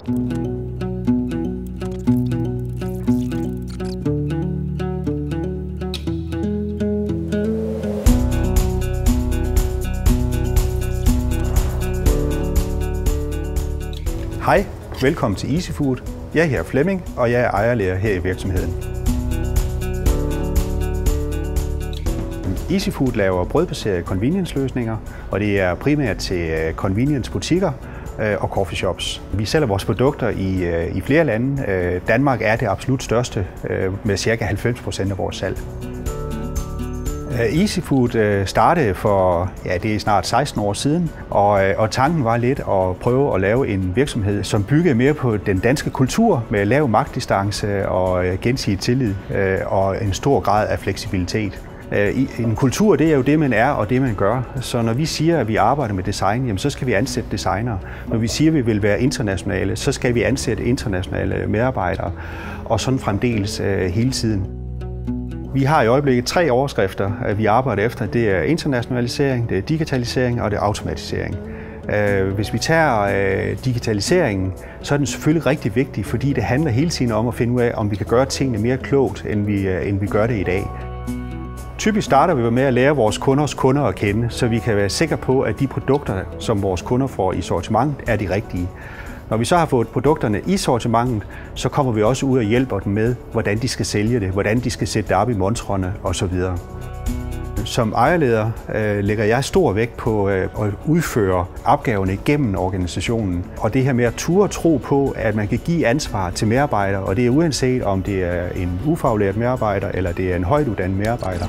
Hej, velkommen til Easyfood. Jeg hedder Flemming, og jeg er ejerlærer her i virksomheden. Easyfood laver brødbaserede convenience-løsninger, og det er primært til convenience-butikker og coffeeshops. Vi sælger vores produkter i flere lande. Danmark er det absolut største med ca. 90% af vores salg. Easyfood startede for, det er snart 16 år siden, og tanken var lidt at prøve at lave en virksomhed, som byggede mere på den danske kultur med lav magtdistance og gensidig tillid og en stor grad af fleksibilitet. En kultur, det er jo det, man er og det, man gør. Så når vi siger, at vi arbejder med design, jamen, så skal vi ansætte designere. Når vi siger, at vi vil være internationale, så skal vi ansætte internationale medarbejdere, og sådan fremdeles hele tiden. Vi har i øjeblikket 3 overskrifter, vi arbejder efter. Det er internationalisering, det er digitalisering og det er automatisering. Hvis vi tager digitaliseringen, så er den selvfølgelig rigtig vigtig, fordi det handler hele tiden om at finde ud af, om vi kan gøre tingene mere klogt, end vi gør det i dag. Typisk starter vi med at lære vores kunders kunder at kende, så vi kan være sikre på, at de produkter, som vores kunder får i sortimentet, er de rigtige. Når vi så har fået produkterne i sortimentet, så kommer vi også ud og hjælper dem med, hvordan de skal sælge det, hvordan de skal sætte det op i montrene osv. Som ejerleder lægger jeg stor vægt på at udføre opgaverne gennem organisationen. Og det her med at turde tro på, at man kan give ansvar til medarbejdere, og det er uanset om det er en ufaglært medarbejder eller det er en højt uddannet medarbejder.